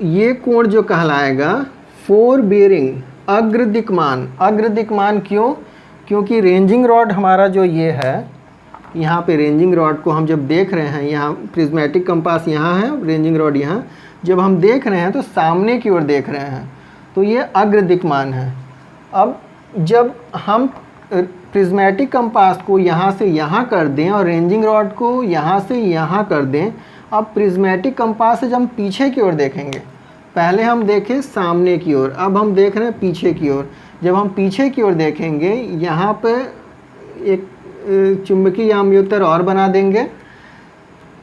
ये कोण जो कहलाएगा फोर बेयरिंग अग्र दिक्मान। अग्र दिक्मान क्यों? क्योंकि रेंजिंग रॉड हमारा जो ये है, यहाँ पे रेंजिंग रॉड को हम जब देख रहे हैं, यहाँ प्रिज्मेटिक कंपास यहाँ है, रेंजिंग रॉड यहाँ, जब हम देख रहे हैं तो सामने की ओर देख रहे हैं, तो ये अग्र दिक्मान है। अब जब हम प्रिज्मेटिक कंपास को यहाँ से यहाँ कर दें और रेंजिंग रॉड को यहाँ से यहाँ कर दें, अब प्रिज्मेटिक कंपास से जब हम पीछे की ओर देखेंगे, पहले हम देखें सामने की ओर, अब हम देख रहे हैं पीछे की ओर। जब हम पीछे की ओर देखेंगे, यहाँ पे एक चुंबकीय याम्योत्तर और बना देंगे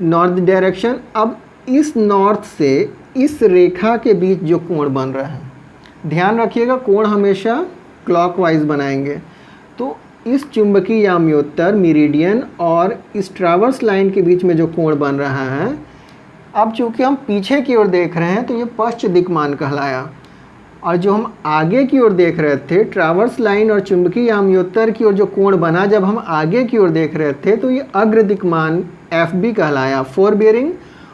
नॉर्थ डायरेक्शन। अब इस नॉर्थ से इस रेखा के बीच जो कोण बन रहा है, ध्यान रखिएगा कोण हमेशा क्लॉकवाइज बनाएंगे। तो इस चुंबकीय याम्योत्तर मेरिडियन और इस ट्रावर्स लाइन के बीच में जो कोण बन रहा है, अब चूंकि हम पीछे की ओर देख रहे हैं तो ये पश्च दिक्मान कहलाया, और जो हम आगे की ओर देख रहे थे, ट्रावर्स लाइन और चुंबकीय याम्योत्तर की ओर जो कोण बना जब हम आगे की ओर देख रहे थे, तो ये अग्र दिक्मान FB कहलाया, फोर बेयरिंग,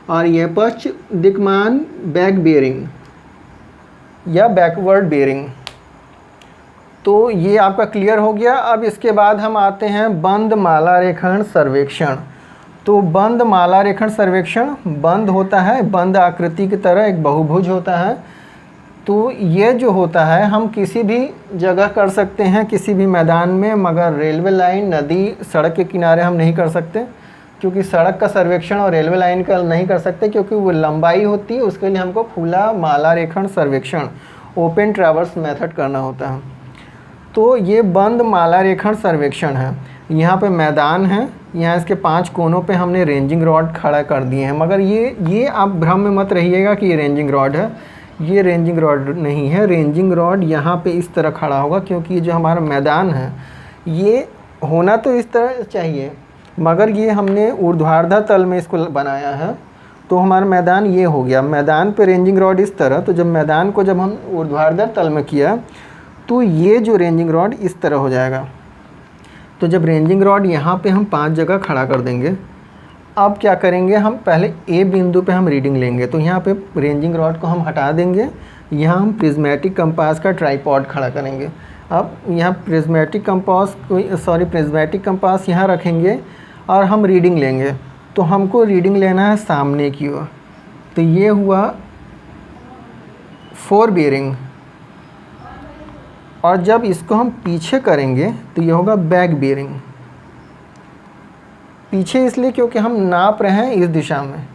और यह पश्च दिक्मान बैक बेयरिंग या बैकवर्ड बेयरिंग। तो ये आपका क्लियर हो गया। अब इसके बाद हम आते हैं बंद माला रेखण सर्वेक्षण। तो बंद माला रेखण सर्वेक्षण, बंद होता है, बंद आकृति की तरह एक बहुभुज होता है। तो ये जो होता है हम किसी भी जगह कर सकते हैं, किसी भी मैदान में, मगर रेलवे लाइन, नदी, सड़क के किनारे हम नहीं कर सकते, क्योंकि सड़क का सर्वेक्षण और रेलवे लाइन का नहीं कर सकते, क्योंकि वो लंबाई होती है। उसके लिए हमको खुला माला रेखण सर्वेक्षण, ओपन ट्रैवर्स मेथड करना होता है। तो ये बंद माला रेखण सर्वेक्षण है। यहाँ पे मैदान है, यहाँ इसके 5 कोनों पे हमने रेंजिंग रॉड खड़ा कर दिए हैं, मगर ये आप भ्रम में मत रहिएगा कि ये रेंजिंग रॉड है। ये रेंजिंग रॉड नहीं है। रेंजिंग रॉड यहाँ पे इस तरह खड़ा होगा, क्योंकि ये जो हमारा मैदान है ये होना तो इस तरह चाहिए, मगर ये हमने ऊर्ध्वाधर तल में इसको बनाया है, तो हमारा मैदान ये हो गया। मैदान पे रेंजिंग रॉड इस तरह, तो जब मैदान को जब हम ऊर्ध्वाधर तल में किया तो ये जो रेंजिंग रॉड इस तरह हो जाएगा। तो जब रेंजिंग रॉड यहाँ पे हम 5 जगह खड़ा कर देंगे, अब क्या करेंगे, हम पहले A बिंदु पे हम रीडिंग लेंगे। तो यहाँ पे रेंजिंग रॉड को हम हटा देंगे, यहाँ हम प्रिज्मेटिक कंपास का ट्राइपॉड खड़ा करेंगे। अब यहाँ प्रिज्मेटिक कंपास यहाँ रखेंगे और हम रीडिंग लेंगे। तो हमको रीडिंग लेना है सामने की ओर, तो ये हुआ फोर बेयरिंग, और जब इसको हम पीछे करेंगे तो ये होगा बैक बेयरिंग। पीछे इसलिए क्योंकि हम नाप रहे हैं इस दिशा में।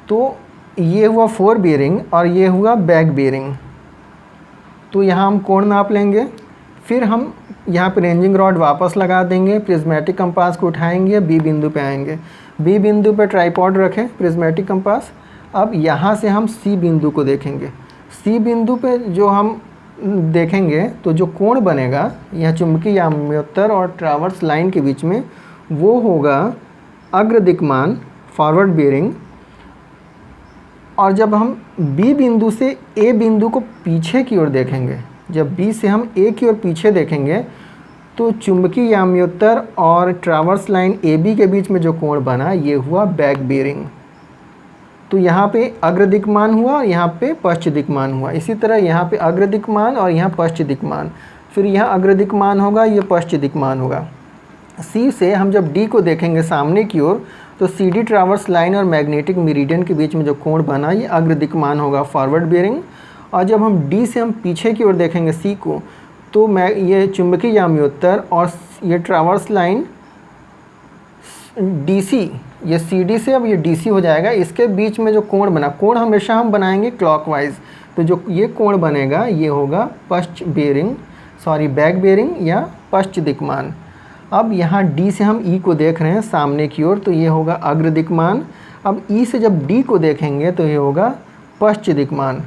तो ये हुआ फोर बेयरिंग और ये हुआ बैक बेयरिंग। तो यहाँ हम कोण नाप लेंगे, फिर हम यहाँ पे रेंजिंग रॉड वापस लगा देंगे, प्रिज्मेटिक कंपास को उठाएंगे, B बिंदु पे आएंगे। B बिंदु पे ट्राइपॉड रखें प्रिज्मेटिक कंपास। अब यहाँ से हम C बिंदु को देखेंगे। C बिंदु पे जो हम देखेंगे तो जो कोण बनेगा यह चुंबकीय याम्योत्तर और ट्रावर्स लाइन के बीच में, वो होगा अग्र दिक्मान फॉरवर्ड बेयरिंग। और जब हम B बिंदु से A बिंदु को पीछे की ओर देखेंगे, जब B से हम A की ओर पीछे देखेंगे, तो चुंबकीय याम्योत्तर और ट्रावर्स लाइन AB के बीच में जो कोण बना ये हुआ बैक बेयरिंग। तो यहाँ पे अग्र दिक्मान हुआ और यहाँ पे पश्च दिक्मान हुआ। इसी तरह यहाँ पे अग्र दिक्मान और यहाँ पश्च दिक्मान, फिर यहाँ अग्र दिक्मान होगा, ये पश्च दिक्मान होगा। C से हम जब D को देखेंगे सामने की ओर, तो CD ट्रावर्स लाइन और मैग्नेटिक मेरिडियन के बीच में जो कोण बना ये अग्र दिक्मान होगा, फॉरवर्ड बेयरिंग। और जब हम D से हम पीछे की ओर देखेंगे C को, तो ये चुंबकीय याम्योत्तर और ये ट्रावर्स लाइन DC, ये CD से अब ये DC हो जाएगा, इसके बीच में जो कोण बना, कोण हमेशा हम बनाएंगे क्लॉकवाइज। तो जो ये कोण बनेगा ये होगा पश्च बेयरिंग, बैक बेयरिंग या पश्च दिक्मान। अब यहाँ D से हम E को देख रहे हैं सामने की ओर, तो ये होगा अग्र दिक्मान। अब E से जब D को देखेंगे तो ये होगा पश्च दिक्मान।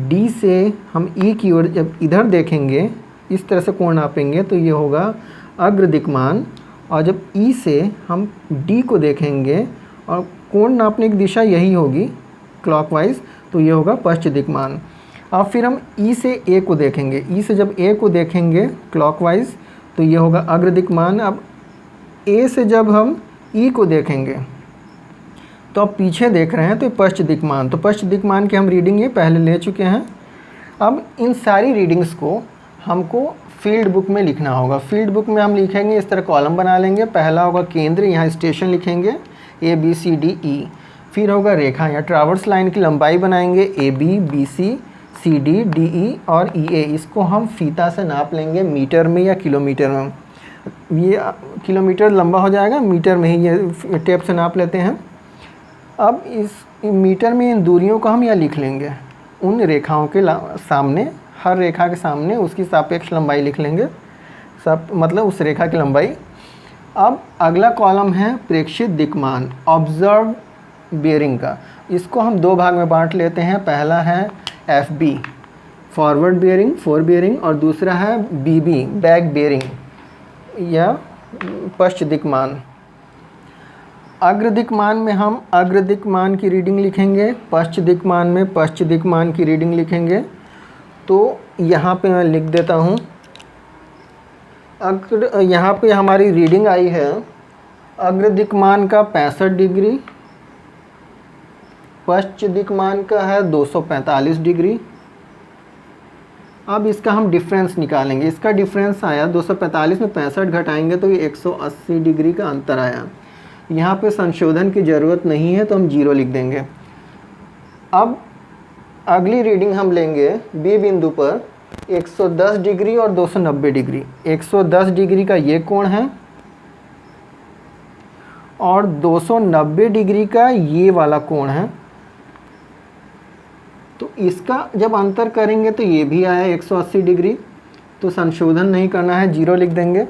D से हम E की ओर जब इधर देखेंगे, इस तरह से कोण नापेंगे, तो ये होगा अग्र दिक्मान। और जब E से हम D को देखेंगे और कोण नापने की दिशा यही होगी क्लॉकवाइज, तो ये होगा पश्च दिक्मान। अब फिर हम E से A को देखेंगे, E से जब A को देखेंगे क्लॉकवाइज, तो ये होगा अग्र दिक्मान। अब A से जब हम E को देखेंगे, तो तो अब पीछे देख रहे हैं तो पश्च दिक्मान, तो पश्च दिक्मान की हम रीडिंग ये पहले ले चुके हैं। अब इन सारी रीडिंग्स को हमको फील्ड बुक में लिखना होगा। फील्ड बुक में हम लिखेंगे, इस तरह कॉलम बना लेंगे। पहला होगा केंद्र, यहाँ स्टेशन लिखेंगे ABCDE। फिर होगा रेखा, या ट्रावर्स लाइन की लंबाई बनाएंगे AB BC CD DE और EA। इसको हम फीता से नाप लेंगे मीटर में या किलोमीटर में। ये किलोमीटर लंबा हो जाएगा, मीटर में ही ये टेप से नाप लेते हैं। अब इस मीटर में इन दूरियों को हम यहाँ लिख लेंगे, उन रेखाओं के सामने, हर रेखा के सामने उसकी सापेक्ष लंबाई लिख लेंगे, सब मतलब उस रेखा की लंबाई। अब अगला कॉलम है प्रेक्षित दिक्मान, ऑब्जर्व बेयरिंग का। इसको हम दो भाग में बांट लेते हैं। पहला है FB forward bearing, four bearing, और दूसरा है BB बैक बेयरिंग या पश्च दिक्मान। अग्र दिक्मान में हम अग्र दिक्मान की रीडिंग लिखेंगे, पश्च दिक्मान में पश्च दिक्मान की रीडिंग लिखेंगे। तो यहाँ पे मैं लिख देता हूँ, अग्र, यहाँ पे हमारी रीडिंग आई है अग्र दिक्मान का 65 डिग्री, पश्च दिक्मान का है 245 डिग्री। अब इसका हम डिफरेंस निकालेंगे। इसका डिफरेंस आया 245 में 65 घटाएंगे तो ये 180 डिग्री का अंतर आया। यहाँ पे संशोधन की ज़रूरत नहीं है तो हम 0 लिख देंगे। अब अगली रीडिंग हम लेंगे B बिंदु पर 110 डिग्री और 290 डिग्री। 110 डिग्री का ये कोण है और 290 डिग्री का ये वाला कोण है। तो इसका जब अंतर करेंगे तो ये भी आया 180 डिग्री, तो संशोधन नहीं करना है, 0 लिख देंगे।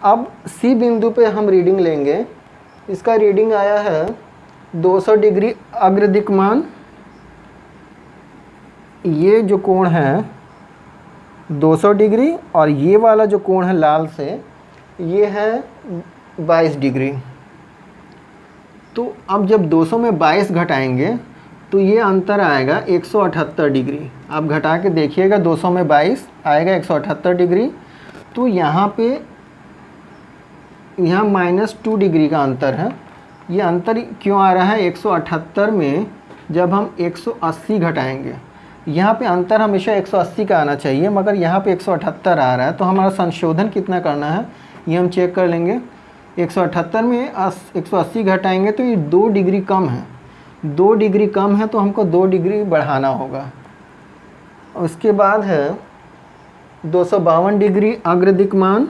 अब C बिंदु पे हम रीडिंग लेंगे। इसका रीडिंग आया है 200 डिग्री अग्र दिक्मान, ये जो कोण है 200 डिग्री और ये वाला जो कोण है लाल से ये है 22 डिग्री। तो अब जब 200 में 22 घटाएंगे तो ये अंतर आएगा 178 डिग्री। आप घटा के देखिएगा, 200 में 22 आएगा 178 डिग्री। तो यहाँ पे यहाँ -2 डिग्री का अंतर है। ये अंतर क्यों आ रहा है? 178 में जब हम 180 घटाएंगे, यहाँ पे अंतर हमेशा 180 का आना चाहिए, मगर यहाँ पे 178 आ रहा है। तो हमारा संशोधन कितना करना है ये हम चेक कर लेंगे। 178 में 180 घटाएंगे तो ये 2 डिग्री कम है। 2 डिग्री कम है तो हमको 2 डिग्री बढ़ाना होगा। उसके बाद है 252 डिग्री अग्र दिक्मान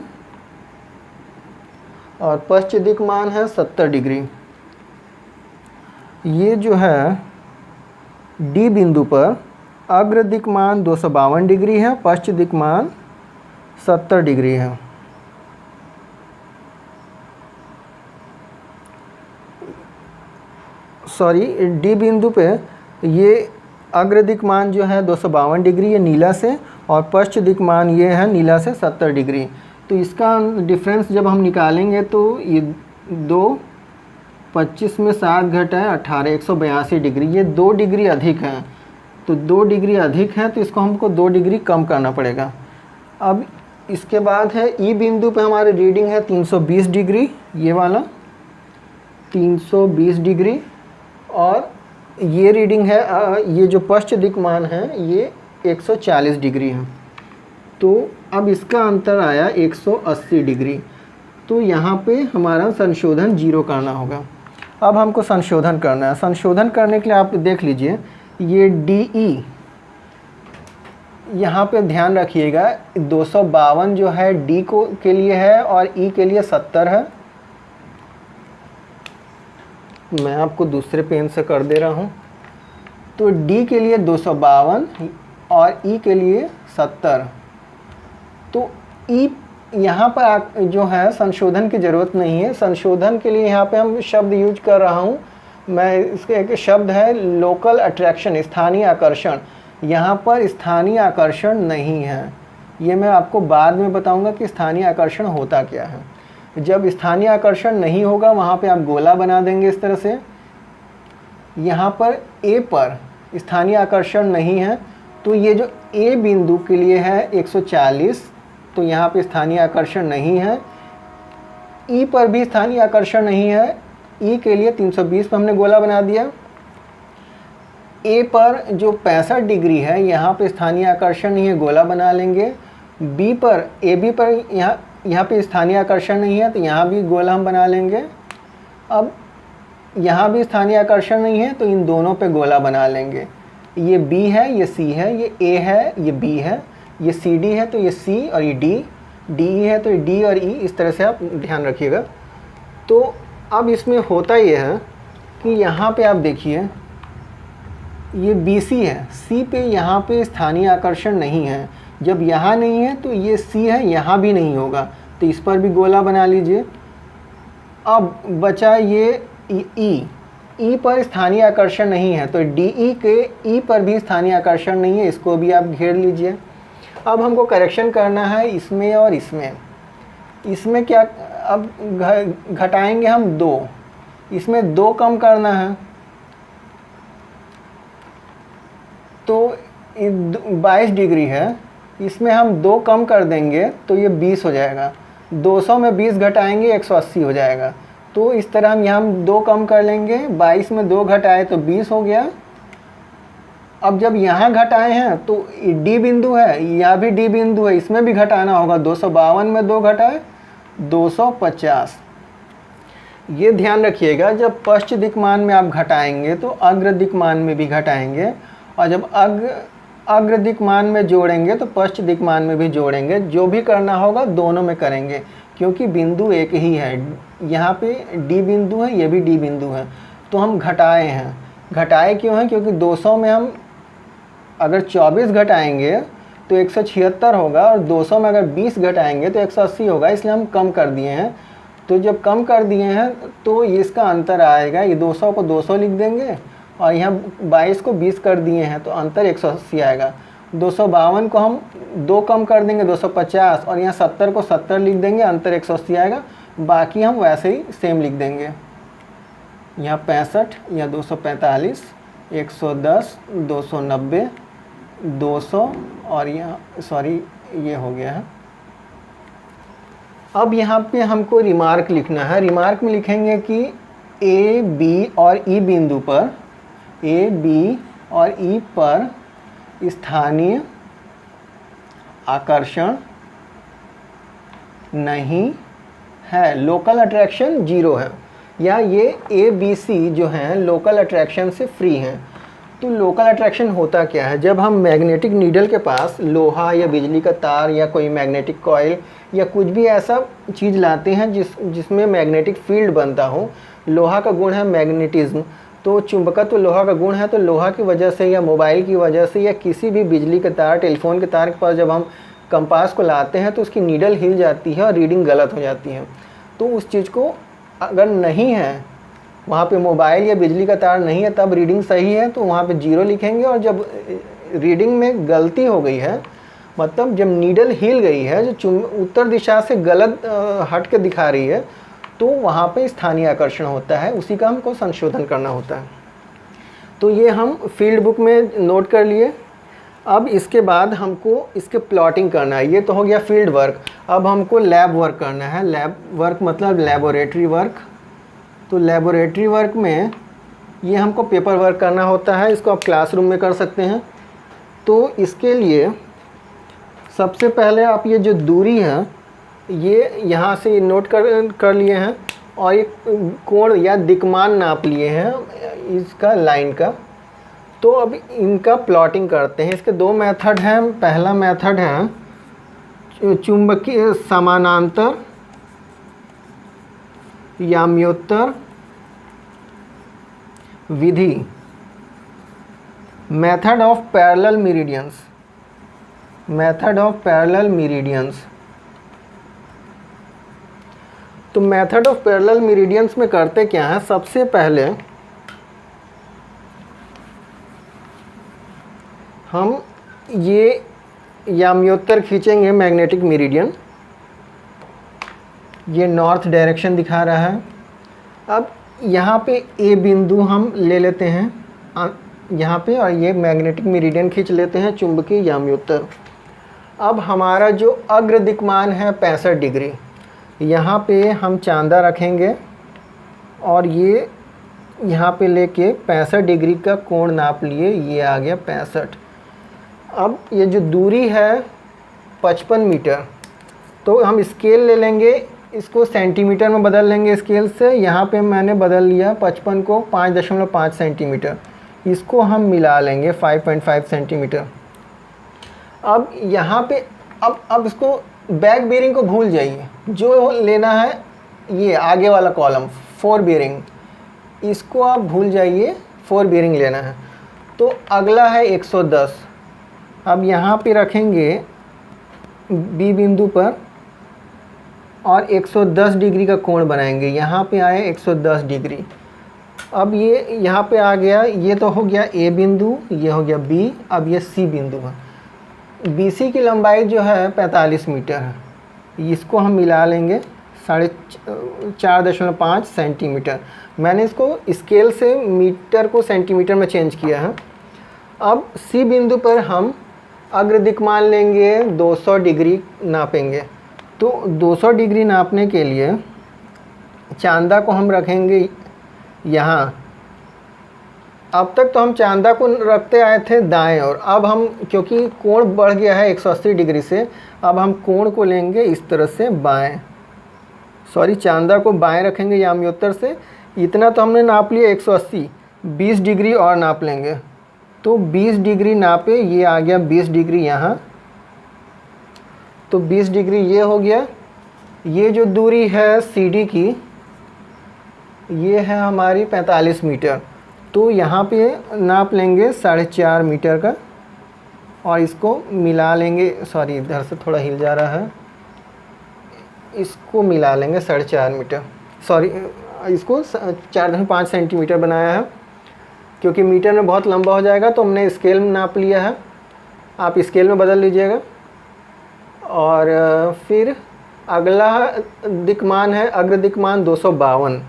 और पश्च दिक्मान है 70 डिग्री। ये जो है D बिंदु पर अग्र दिक्मान 252 डिग्री है, पश्च दिक्मान 70 डिग्री है। सॉरी, D बिंदु पे ये अग्र दिक्मान जो है 252 डिग्री ये नीला से, और पश्च दिक्मान ये है नीला से 70 डिग्री। तो इसका डिफरेंस जब हम निकालेंगे तो ये 2 25 में 7 घटाए 18 182 डिग्री, ये 2 डिग्री अधिक है। तो 2 डिग्री अधिक है तो इसको हमको 2 डिग्री कम करना पड़ेगा। अब इसके बाद है E बिंदु पे हमारी रीडिंग है 320 डिग्री, ये वाला 320 डिग्री, और ये रीडिंग है ये जो पश्च दिक्मान है ये 140 डिग्री है। तो अब इसका अंतर आया 180 डिग्री। तो यहाँ पे हमारा संशोधन 0 करना होगा। अब हमको संशोधन करना है। संशोधन करने के लिए आप देख लीजिए ये DE, यहाँ पे ध्यान रखिएगा 252 जो है D को के लिए है और E के लिए 70 है। मैं आपको दूसरे पेन से कर दे रहा हूँ। तो D के लिए 252 और E के लिए 70। तो E यहाँ पर जो है संशोधन की ज़रूरत नहीं है। संशोधन के लिए यहाँ पे हम शब्द यूज कर रहा हूँ मैं, इसके एक शब्द है लोकल अट्रैक्शन, स्थानीय आकर्षण। यहाँ पर स्थानीय आकर्षण नहीं है। ये मैं आपको बाद में बताऊँगा कि स्थानीय आकर्षण होता क्या है। जब स्थानीय आकर्षण नहीं होगा वहाँ पे आप गोला बना देंगे इस तरह से। यहाँ पर A पर स्थानीय आकर्षण नहीं है, तो ये जो A बिंदु के लिए है 140, तो यहाँ पे स्थानीय आकर्षण नहीं है। E पर भी स्थानीय आकर्षण नहीं है, ई के लिए 320 पर हमने गोला बना दिया। ए पर जो 65 डिग्री है यहाँ पे स्थानीय आकर्षण नहीं है, गोला बना लेंगे। बी पर AB पर यहाँ पे स्थानीय आकर्षण नहीं है तो यहाँ भी गोला हम बना लेंगे। अब यहाँ भी स्थानीय आकर्षण नहीं है तो इन दोनों पे गोला बना लेंगे। ये B है, ये C है, ये A है, ये B है, ये CD है तो ये C और ये D, DE है तो ये D और E, इस तरह से आप ध्यान रखिएगा। तो अब इसमें होता ये है कि यहाँ पे आप देखिए ये BC है, C पे यहाँ पे स्थानीय आकर्षण नहीं है। जब यहाँ नहीं है तो ये C है, यहाँ भी नहीं होगा तो इस पर भी गोला बना लीजिए। अब बचा ये E पर स्थानीय आकर्षण नहीं है तो DE के E पर भी स्थानीय आकर्षण नहीं है, इसको भी आप घेर लीजिए। अब हमको करेक्शन करना है इसमें और इसमें। इसमें क्या, अब घटाएंगे हम 2, इसमें 2 कम करना है तो 22 डिग्री है, इसमें हम 2 कम कर देंगे तो ये 20 हो जाएगा। 200 में 20 घटाएंगे 180 हो जाएगा। तो इस तरह हम यहाँ 2 कम कर लेंगे, 22 में 2 घटाए तो 20 हो गया। अब जब यहाँ घटाए हैं तो D बिंदु है, यहाँ भी D बिंदु है, इसमें भी घटाना होगा। 252 में 2 घटाए 250। ये ध्यान रखिएगा, जब पश्च दिक्मान में आप घटाएंगे तो अग्र दिक्मान में भी घटाएंगे, और जब अग्र दिक्मान में जोड़ेंगे तो पश्च दिक्मान में भी जोड़ेंगे। जो भी करना होगा दोनों में करेंगे क्योंकि बिंदु एक ही है। यहाँ पे D बिंदु है, ये भी D बिंदु है, तो हम घटाए हैं। घटाए क्यों हैं? क्योंकि 200 में हम अगर 24 घटाएंगे तो 176 होगा, और 200 में अगर 20 घटाएंगे तो 180 होगा, इसलिए हम कम कर दिए हैं। तो जब कम कर दिए हैं तो इसका अंतर आएगा, ये 200 को 200 लिख देंगे और यहाँ 22 को 20 कर दिए हैं तो अंतर 180 आएगा। 252 को हम 2 कम कर देंगे 250, और यहाँ 70 को 70 लिख देंगे, अंतर 180 आएगा। बाकी हम वैसे ही सेम लिख देंगे, यहाँ 65, यहाँ 245, 110, 290, 200, और यहाँ सॉरी ये हो गया है। अब यहाँ पे हमको रिमार्क लिखना है। रिमार्क में लिखेंगे कि A, B और E बिंदु पर, A, B और E पर स्थानीय आकर्षण नहीं है, लोकल अट्रैक्शन 0 है, या ये A, B, C जो हैं लोकल अट्रैक्शन से फ्री हैं। तो लोकल अट्रैक्शन होता क्या है? जब हम मैग्नेटिक नीडल के पास लोहा या बिजली का तार या कोई मैग्नेटिक कॉइल या कुछ भी ऐसा चीज़ लाते हैं जिसमें मैग्नेटिक फील्ड बनता हो। लोहा का गुण है मैग्नेटिज्म, तो चुंबकत्व लोहा का गुण है, तो लोहा की वजह से या मोबाइल की वजह से या किसी भी बिजली के तार, टेलीफोन के तार के पास जब हम कंपास को लाते हैं तो उसकी नीडल हिल जाती है और रीडिंग गलत हो जाती है। तो उस चीज़ को अगर नहीं है, वहाँ पे मोबाइल या बिजली का तार नहीं है, तब रीडिंग सही है तो वहाँ पे 0 लिखेंगे। और जब रीडिंग में गलती हो गई है, मतलब जब नीडल हिल गई है, जो उत्तर दिशा से गलत हट के दिखा रही है, तो वहाँ पे स्थानीय आकर्षण होता है, उसी का हमको संशोधन करना होता है। तो ये हम फील्ड बुक में नोट कर लिए। अब इसके बाद हमको इसके प्लॉटिंग करना है। ये तो हो गया फील्ड वर्क। अब हमको लैब वर्क करना है। लैब वर्क मतलब लेबोरेटरी वर्क। तो लेबोरेटरी वर्क में ये हमको पेपर वर्क करना होता है, इसको आप क्लासरूम में कर सकते हैं। तो इसके लिए सबसे पहले आप ये जो दूरी है ये यहाँ से नोट कर लिए हैं, और एक कोण या दिक्मान नाप लिए हैं इसका लाइन का। तो अब इनका प्लॉटिंग करते हैं। इसके 2 मेथड हैं। पहला मेथड है चुंबकीय समानांतर याम्योत्तर विधि, method of parallel meridians, method of parallel meridians. तो मेथड ऑफ पैरेलल मेरिडियंस में करते क्या है? सबसे पहले हम ये याम्योत्तर खींचेंगे मैग्नेटिक मेरिडियन, ये नॉर्थ डायरेक्शन दिखा रहा है। अब यहाँ पे ए बिंदु हम ले लेते हैं यहाँ पे, और ये मैग्नेटिक मेरिडियन खींच लेते हैं चुंबकीय याम्योत्तर। अब हमारा जो अग्र दिक्मान है 65 डिग्री, यहाँ पे हम चांदा रखेंगे और ये यहाँ पे लेके 65 डिग्री का कोण नाप लिए, ये आ गया 65। अब ये जो दूरी है 55 मीटर, तो हम स्केल ले लेंगे, इसको सेंटीमीटर में बदल लेंगे स्केल से। यहाँ पे मैंने बदल लिया 55 को 5.5 सेंटीमीटर, इसको हम मिला लेंगे 5.5 सेंटीमीटर। अब यहाँ पे अब इसको बैक बेरिंग को भूल जाइए, जो लेना है ये आगे वाला कॉलम 4 बेरिंग, इसको आप भूल जाइए, 4 बेरिंग लेना है। तो अगला है 110। अब यहाँ पे रखेंगे बी बिंदु पर और 110 डिग्री का कोण बनाएंगे। यहाँ पे आए 110 डिग्री। अब ये यहाँ पे आ गया, ये तो हो गया ए बिंदु, ये हो गया बी, अब ये सी बिंदु है। BC की लंबाई जो है 45 मीटर है, इसको हम मिला लेंगे 4.5 सेंटीमीटर। मैंने इसको स्केल से मीटर को सेंटीमीटर में चेंज किया है। अब सी बिंदु पर हम अग्रदिक्मान लेंगे, 200 डिग्री नापेंगे। तो 200 डिग्री नापने के लिए चांदा को हम रखेंगे यहाँ। अब तक तो हम चांदा को रखते आए थे दाएं और अब हम, क्योंकि कोण बढ़ गया है 180 डिग्री से, अब हम कोण को लेंगे इस तरह से बाएं, चांदा को बाएं रखेंगे याम्योत्तर से। इतना तो हमने नाप लिया 180, 20 डिग्री और नाप लेंगे। तो 20 डिग्री नापे, ये आ गया 20 डिग्री यहाँ, तो 20 डिग्री ये हो गया। ये जो दूरी है CD की, ये है हमारी 45 मीटर, तो यहाँ पे नाप लेंगे 4.5 मीटर का और इसको मिला लेंगे। इधर से थोड़ा हिल जा रहा है, इसको मिला लेंगे 4.5 मीटर। इसको 4.5 सेंटीमीटर बनाया है, क्योंकि मीटर में बहुत लंबा हो जाएगा तो हमने स्केल में नाप लिया है। आप स्केल में बदल लीजिएगा। और फिर अगला दिक्मान है अग्रदिक्मान 252।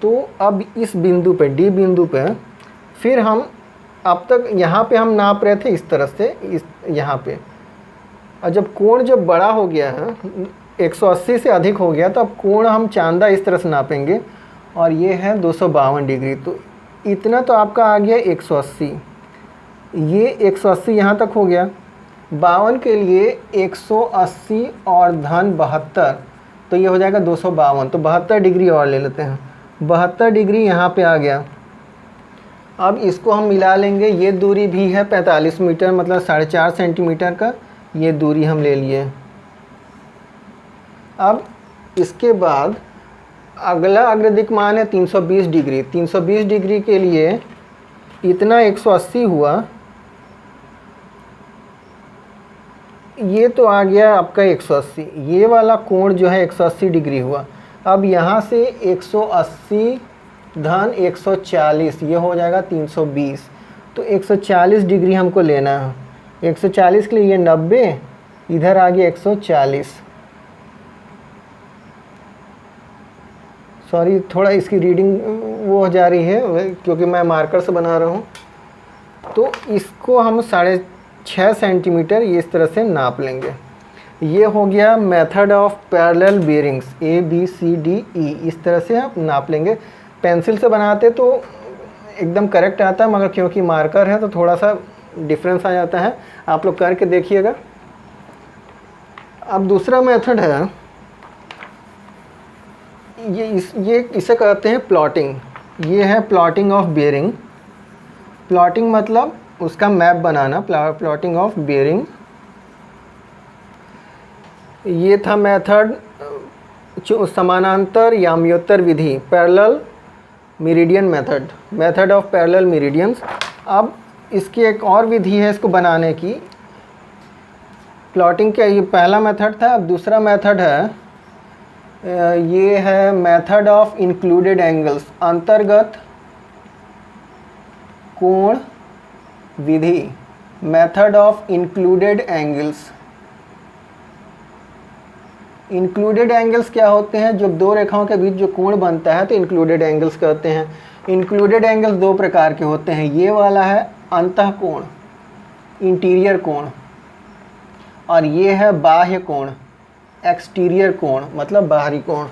तो अब इस बिंदु पे, डी बिंदु पे, फिर हम अब तक यहाँ पे हम नाप रहे थे इस तरह से, इस यहाँ पे, और जब कोण जब बड़ा हो गया है 180 से अधिक हो गया, तो अब कोण हम चांदा इस तरह से नापेंगे और ये है 252 डिग्री। तो इतना तो आपका आ गया 180, ये 180 यहाँ तक हो गया। 52 के लिए 180 और धन 72, तो ये हो जाएगा 252। तो 72 डिग्री और ले लेते हैं, 72 डिग्री यहाँ पे आ गया। अब इसको हम मिला लेंगे, ये दूरी भी है 45 मीटर, मतलब 4.5 सेंटीमीटर का ये दूरी हम ले लिए। अब इसके बाद अगला अग्रदिक्मान है 320 डिग्री। 320 डिग्री के लिए इतना 180 हुआ, ये तो आ गया आपका 180, ये वाला कोण जो है 180 डिग्री हुआ। अब यहाँ से 180 धन 140, ये हो जाएगा 320। तो 140 डिग्री हमको लेना है। 140 के लिए ये 90, इधर आ गया 140। थोड़ा इसकी रीडिंग वो हो जा रही है क्योंकि मैं मार्कर से बना रहा हूँ। तो इसको हम 6.5 सेंटीमीटर ये इस तरह से नाप लेंगे। ये हो गया method of parallel bearings, ABCDE, इस तरह से आप नाप लेंगे। पेंसिल से बनाते तो एकदम करेक्ट आता है, मगर क्योंकि मार्कर है तो थोड़ा सा डिफरेंस आ जाता है। आप लोग करके देखिएगा। अब दूसरा मेथड है, ये इसे कहते हैं प्लॉटिंग। ये है प्लॉटिंग ऑफ बेरिंग। प्लॉटिंग मतलब उसका मैप बनाना, प्लॉटिंग ऑफ बेरिंग। ये था मेथड समानांतर याम्योत्तर विधि, parallel meridian method, method of parallel meridians. अब इसकी एक और विधि है इसको बनाने की। प्लॉटिंग का ये पहला मेथड था। अब दूसरा मेथड है, ये है मेथड ऑफ इंक्लूडेड एंगल्स, अंतर्गत कोण विधि, method of included angles. Included angles क्या होते हैं? जब दो रेखाओं के बीच जो कोण बनता है तो इंक्लूडेड एंगल्स कहते हैं। इंक्लूडेड एंगल्स दो प्रकार के होते हैं। ये वाला है अंतः कोण, इंटीरियर कोण, और ये है बाह्य कोण, एक्सटीरियर कोण, मतलब बाहरी कोण।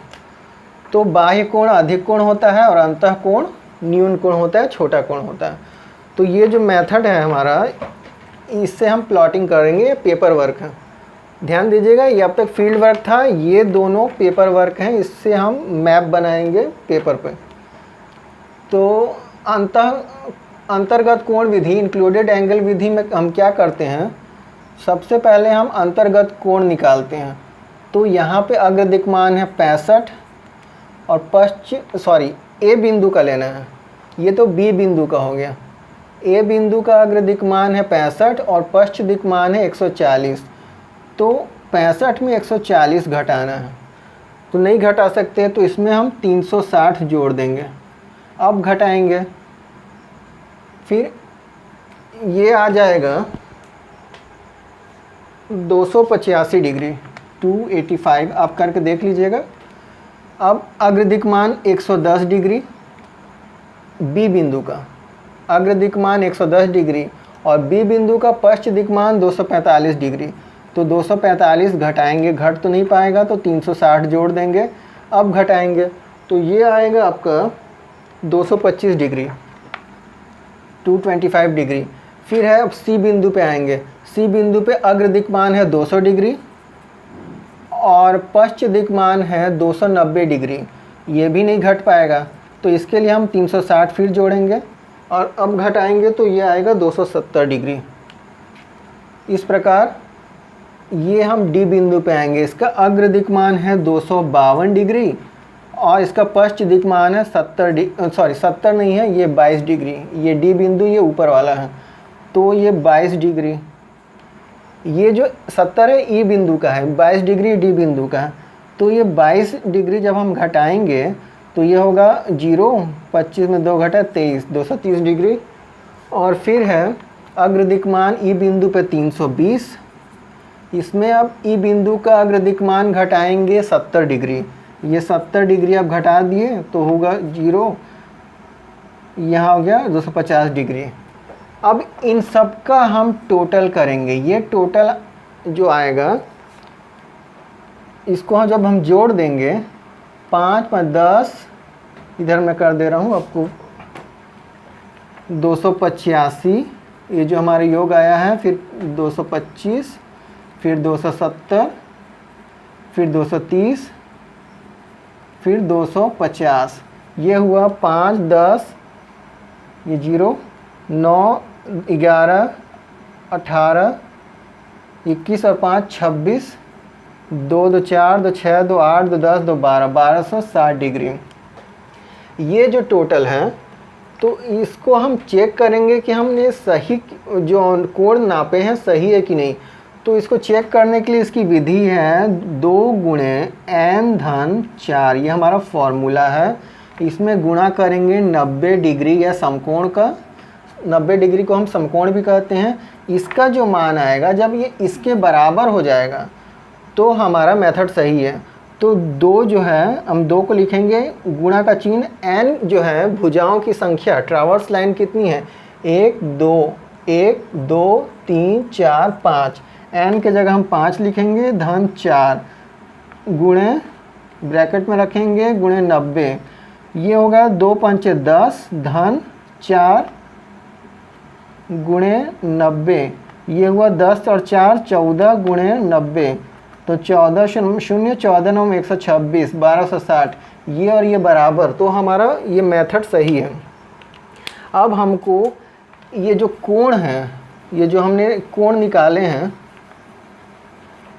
तो बाह्य कोण अधिक कोण होता है और अंतः कोण न्यून कोण होता है, छोटा कोण होता है। तो ये जो मेथड है हमारा, इससे हम प्लॉटिंग करेंगे। पेपर वर्क है, ध्यान दीजिएगा, ये अब तक फील्ड वर्क था, ये दोनों पेपर वर्क हैं, इससे हम मैप बनाएंगे पेपर पे। तो अंतर्गत कोण विधि, इंक्लूडेड एंगल विधि में हम क्या करते हैं, सबसे पहले हम अंतर्गत कोण निकालते हैं। तो यहाँ पे अग्र दिक्मान है 65 और ए बिंदु का लेना है, ये तो बी बिंदु का हो गया। ए बिंदु का अग्र दिक्मान है 65 और पश्च दिक्मान है 140। तो 65 में 140 घटाना है, तो नहीं घटा सकते, तो इसमें हम 360 जोड़ देंगे। अब घटाएंगे, फिर ये आ जाएगा 285 डिग्री, 285। आप करके देख लीजिएगा। अब अग्र दिक्मान 110 डिग्री, बी बिंदु का अग्र दिक्मान 110 डिग्री और बी बिंदु का पश्च दिक्मान 245 डिग्री। तो 245 घटाएंगे, घट तो नहीं पाएगा, तो 360 जोड़ देंगे। अब घटाएंगे तो ये आएगा आपका 225 डिग्री, 225 डिग्री। फिर है, अब सी बिंदु पे आएंगे। सी बिंदु पे अग्र दिक्मान है 200 डिग्री और पश्च दिक्मान है 290 डिग्री, ये भी नहीं घट पाएगा, तो इसके लिए हम 360 फिर जोड़ेंगे और अब घटाएंगे तो ये आएगा 270 डिग्री। इस प्रकार ये हम डी बिंदु पे आएंगे। इसका अग्र दिक्मान है 252 डिग्री और इसका पश्च दिक्मान है 70 नहीं है, ये 22 डिग्री। ये डी बिंदु ये ऊपर वाला है, तो ये 22 डिग्री। ये जो 70 है ई बिंदु का है, 22 डिग्री डी बिंदु का है। तो ये 22 डिग्री जब हम घटाएंगे तो ये होगा 0, 25 में 2 घटा 23, 230 डिग्री। और फिर है अग्र दिक्मान ई बिंदु पे 320। इसमें अब ई बिंदु का अग्र दिक्मान घटाएंगे 70 डिग्री, ये 70 डिग्री अब घटा दिए तो होगा 0, यहाँ हो गया 250 डिग्री। अब इन सब का हम टोटल करेंगे। ये टोटल जो आएगा, इसको हम जब हम जोड़ देंगे, 5 5 10, इधर मैं कर दे रहा हूँ आपको, 285 ये जो हमारे योग आया है, फिर 225, फिर 270, फिर 230, फिर 250। ये हुआ 5 10, ये 0, 9 11 18 21 और 5 26, 2 2 4 2 6 2 8 2 10 2 12, 1260 डिग्री। ये जो टोटल है, तो इसको हम चेक करेंगे कि हमने सही जो कोण नापे हैं सही है कि नहीं। तो इसको चेक करने के लिए इसकी विधि है 2 गुणे n धन 4, ये हमारा फॉर्मूला है। इसमें गुणा करेंगे 90 डिग्री या समकोण का, 90 डिग्री को हम समकोण भी कहते हैं। इसका जो मान आएगा, जब ये इसके बराबर हो जाएगा तो हमारा मेथड सही है। तो 2 जो है, हम 2 को लिखेंगे, गुणा का चिन्ह, n जो है भुजाओं की संख्या, ट्रावर्स लाइन कितनी है, 1 2 1 2 3 4 5, n के जगह हम 5 लिखेंगे, धन 4 गुणे ब्रैकेट में रखेंगे गुणे 90, ये होगा 2 5 10, धन 4 गुणे 90, ये हुआ 10 और 4 14 गुणे 90, तो 14 0 14 9 126, 1260, ये और ये बराबर। तो हमारा ये मेथड सही है। अब हमको ये जो कोण है, ये जो हमने कोण निकाले हैं,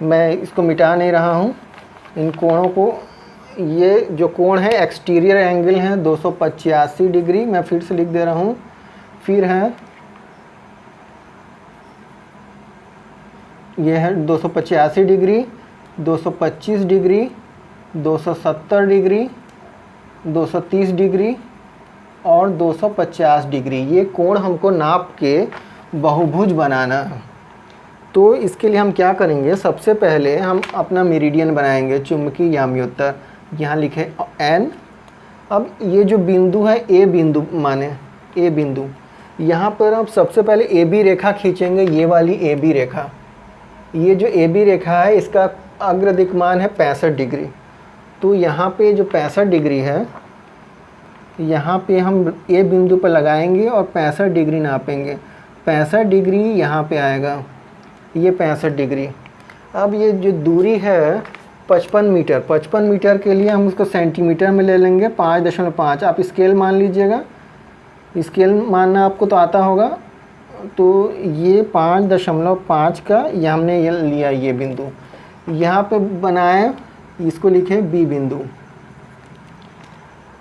मैं इसको मिटा नहीं रहा हूँ, इन कोणों को, ये जो कोण है एक्सटीरियर एंगल है 285 डिग्री, मैं फिर से लिख दे रहा हूँ। फिर है ये है 285 डिग्री, 225 डिग्री, 270 डिग्री, 230 डिग्री और 250 डिग्री। ये कोण हमको नाप के बहुभुज बनाना है। तो इसके लिए हम क्या करेंगे, सबसे पहले हम अपना मेरिडियन बनाएंगे, चुंबकीय याम्योत्तर, यहाँ लिखे n। अब ये जो बिंदु है ए बिंदु, माने ए बिंदु, यहाँ पर आप सबसे पहले ए बी रेखा खींचेंगे, ये वाली ए बी रेखा। ये जो ए बी रेखा है, इसका अग्र दिक्मान है 65 डिग्री। तो यहाँ पे जो 65 डिग्री है, यहाँ पे हम ए बिंदु पर लगाएंगे और 65 डिग्री नापेंगे। 65 डिग्री यहाँ पे आएगा, ये 65 डिग्री। अब ये जो दूरी है 55 मीटर, 55 मीटर के लिए हम उसको सेंटीमीटर में ले लेंगे 5.5। आप स्केल मान लीजिएगा, स्केल मानना आपको तो आता होगा। तो ये 5.5 का ये हमने ये लिया, ये बिंदु यहाँ पे बनाए, इसको लिखे बी बिंदु।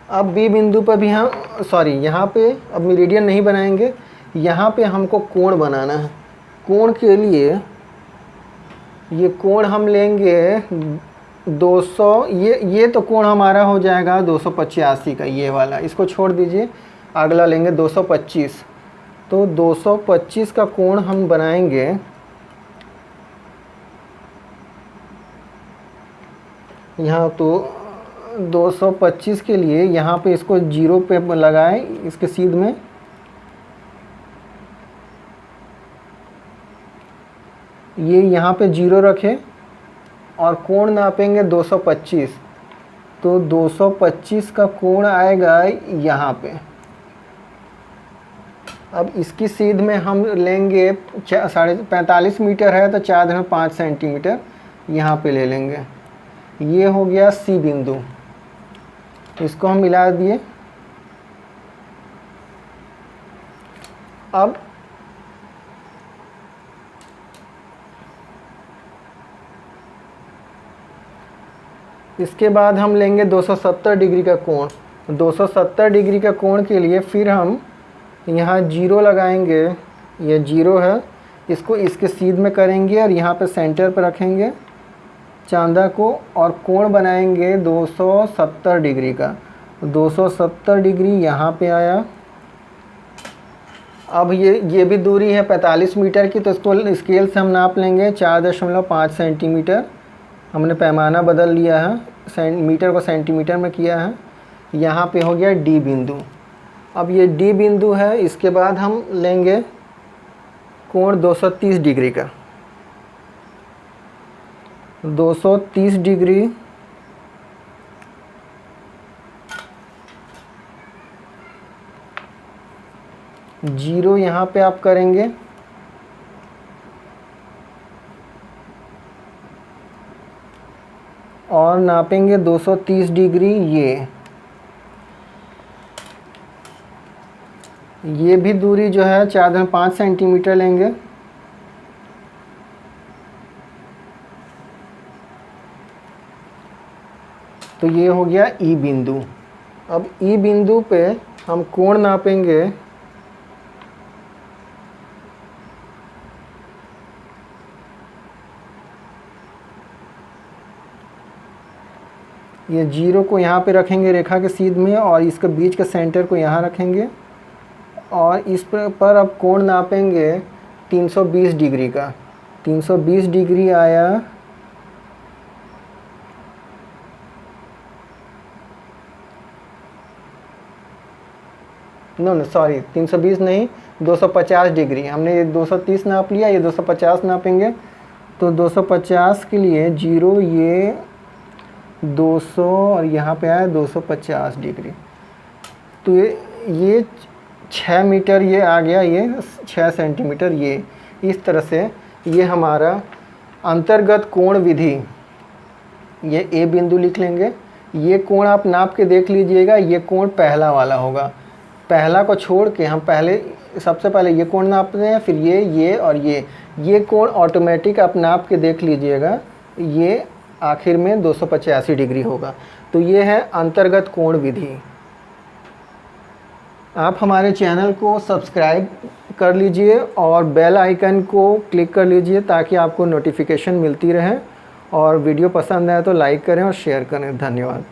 अब बी बिंदु पर भी हम यहाँ पे अब मेरिडियन नहीं बनाएंगे, यहाँ पे हमको कोण बनाना है। कोण के लिए ये कोण हम लेंगे 200, ये तो कोण हमारा हो जाएगा 285 का, ये वाला इसको छोड़ दीजिए, अगला लेंगे 225। तो 225 का कोण हम बनाएंगे। यहाँ तो 225 के लिए यहाँ पे इसको 0 पे लगाएं, इसके सीध में। ये यहाँ पे 0 रखें और कोण नापेंगे 225। तो 225 का कोण आएगा यहाँ पे। अब इसकी सीध में हम लेंगे 45 मीटर है तो 4.5 सेंटीमीटर यहाँ पे ले लेंगे। ये हो गया सी बिंदु, इसको हम मिला दिए। अब इसके बाद हम लेंगे 270 डिग्री का कोण। 270 डिग्री का कोण के लिए फिर हम यहाँ 0 लगाएंगे, ये 0 है, इसको इसके सीध में करेंगे और यहाँ पे सेंटर पर रखेंगे चांदा को, और कोण बनाएंगे 270 डिग्री का। 270 डिग्री यहाँ पे आया। अब ये भी दूरी है 45 मीटर की, तो इसको स्केल से हम नाप लेंगे 4.5 सेंटीमीटर। हमने पैमाना बदल लिया है, मीटर को सेंटीमीटर में किया है। यहाँ पे हो गया डी बिंदु। अब ये डी बिंदु है, इसके बाद हम लेंगे कोण 230 डिग्री का। 230 डिग्री जीरो यहाँ पे आप करेंगे, और नापेंगे 230 डिग्री। ये भी दूरी जो है 4.5 सेंटीमीटर लेंगे। तो ये हो गया ई बिंदु। अब ई बिंदु पे हम कोण नापेंगे। ये 0 को यहाँ पे रखेंगे रेखा के सीध में, और इसके बीच के सेंटर को यहाँ रखेंगे, और इस पर अब कोण नापेंगे 320 डिग्री का। 320 डिग्री आया। सॉरी 320 नहीं, 250 डिग्री। हमने ये 230 नाप लिया, ये 250 नापेंगे। तो 250 के लिए 0, ये 200 और यहाँ पे आया 250 डिग्री। तो ये 6 मीटर ये आ गया, ये 6 सेंटीमीटर। ये इस तरह से ये हमारा अंतर्गत कोण विधि। ये ए बिंदु लिख लेंगे। ये कोण आप नाप के देख लीजिएगा, ये कोण पहला वाला होगा। पहला को छोड़ के हम सबसे पहले ये कोण नापते हैं, फिर ये और ये कोण ऑटोमेटिक आप नाप के देख लीजिएगा, ये आखिर में 285 डिग्री होगा। तो ये है अंतर्गत कोण विधि। आप हमारे चैनल को सब्सक्राइब कर लीजिए और बेल आइकन को क्लिक कर लीजिए ताकि आपको नोटिफिकेशन मिलती रहे, और वीडियो पसंद आए तो लाइक करें और शेयर करें। धन्यवाद।